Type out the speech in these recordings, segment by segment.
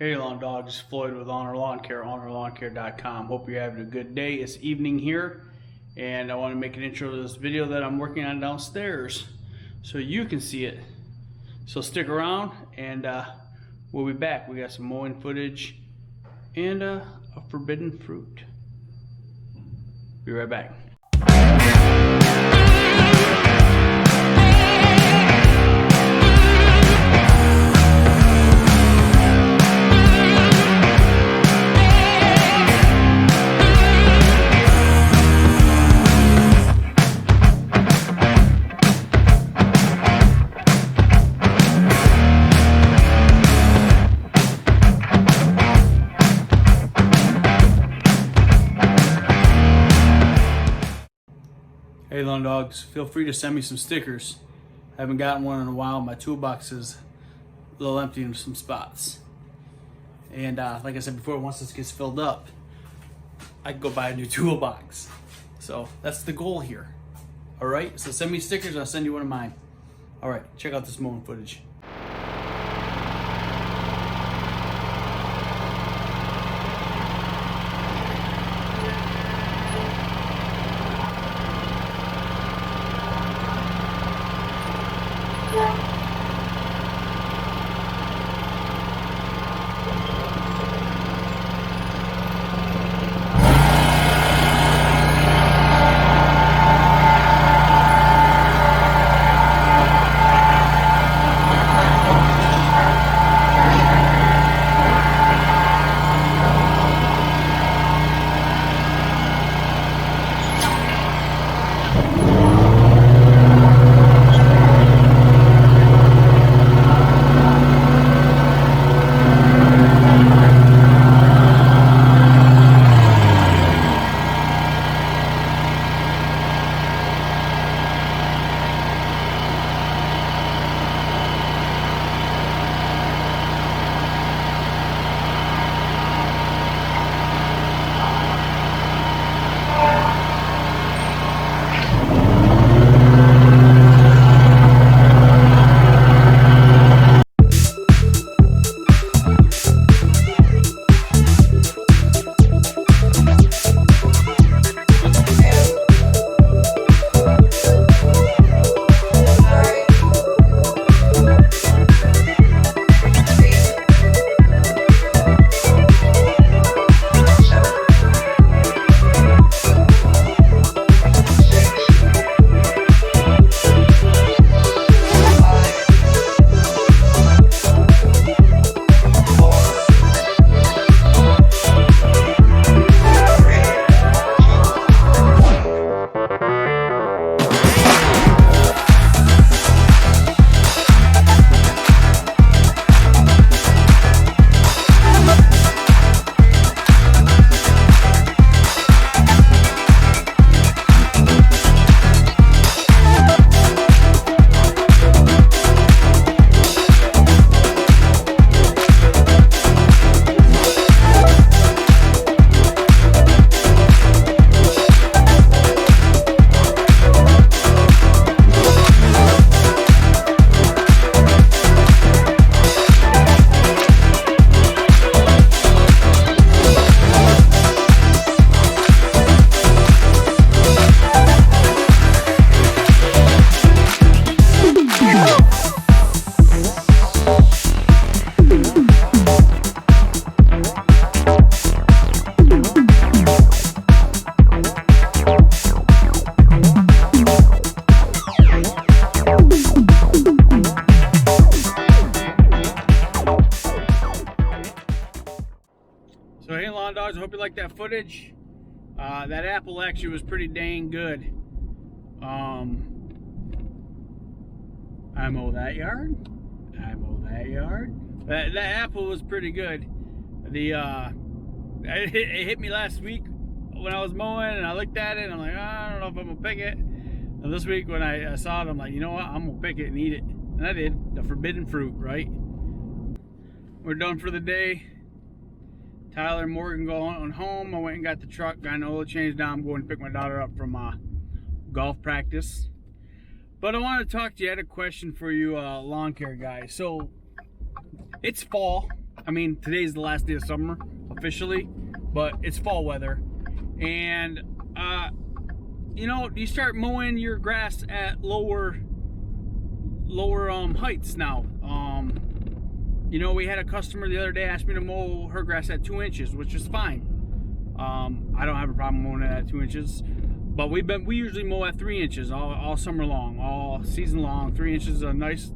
Hey lawn dogs, Floyd with Ulnar Lawn Care, ulnarlawncare.com. Hope you're having a good day. It's evening here, and I want to make an intro to this video that I'm working on downstairs so you can see it. So stick around, and we'll be back. We got some mowing footage and a forbidden fruit. Be right back. Hey lawn dogs, feel free to send me some stickers. I haven't gotten one in a while. My toolbox is a little empty in some spots. And like I said before, once this gets filled up, I can go buy a new toolbox. So that's the goal here. All right, so send me stickers, I'll send you one of mine. All right, check out this mowing footage. So hey lawn dogs, I hope you like that footage. That apple actually was pretty dang good. I mow that yard. I mow that yard. That apple was pretty good. It hit me last week when I was mowing, and I looked at it and I'm like, I don't know if I'm gonna pick it. And this week when I saw it, I'm like, you know what, I'm gonna pick it and eat it. And I did. The forbidden fruit, right? We're done for the day. Tyler and Morgan going home. I went and got the truck, got an oil change. Now I'm going to pick my daughter up from golf practice. But I want to talk to you. I had a question for you lawn care guys. So it's fall. I mean, today's the last day of summer officially, but it's fall weather. And you know, you start mowing your grass at lower heights now. You know, we had a customer the other day asked me to mow her grass at 2 inches, which is fine. I don't have a problem mowing it at 2 inches, but we usually mow at 3 inches all summer long, all season long. 3 inches is a nice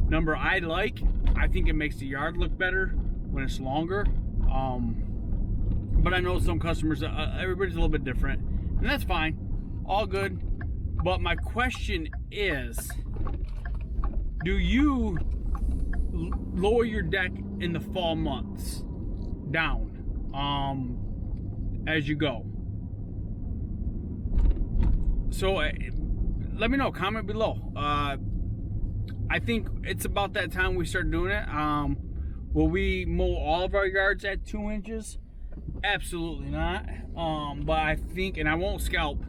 number I like. I think it makes the yard look better when it's longer. But I know some customers, everybody's a little bit different, and that's fine, all good. But my question is, do you lower your deck in the fall months down as you go? So let me know, comment below. I think it's about that time we start doing it. Will we mow all of our yards at 2 inches? Absolutely not. But I think, and I won't scalp,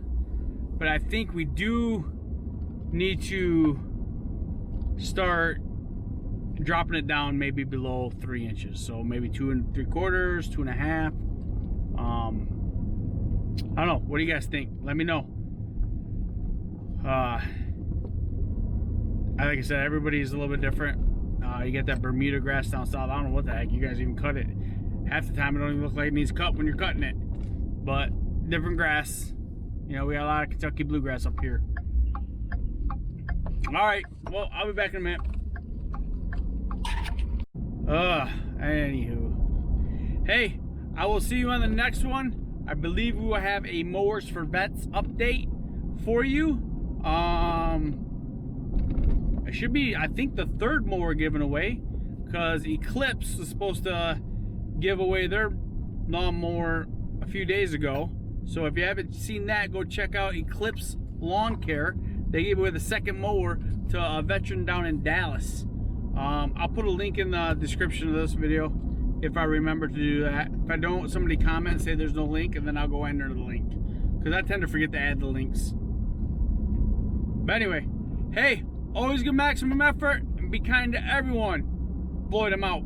but I think we do need to start dropping it down maybe below 3 inches. So maybe 2 3/4, 2.5. I don't know. What do you guys think? Let me know. Like I said, everybody's a little bit different. You get that Bermuda grass down south. I don't know what the heck you guys even cut it. Half the time it don't even look like it needs cut when you're cutting it. But different grass. You know, we got a lot of Kentucky bluegrass up here. Alright, well, I'll be back in a minute. Anywho. Hey, I will see you on the next one. I believe we will have a Mowers for Vets update for you. It should be, I think, the third mower given away, because Eclipse was supposed to give away their lawnmower a few days ago. So if you haven't seen that, go check out Eclipse Lawn Care. They gave away the second mower to a veteran down in Dallas. I'll put a link in the description of this video if I remember to do that. If I don't, somebody comment and say there's no link, and then I'll go enter the link, because I tend to forget to add the links. But anyway, hey, always give maximum effort and be kind to everyone. Floyd, I'm out.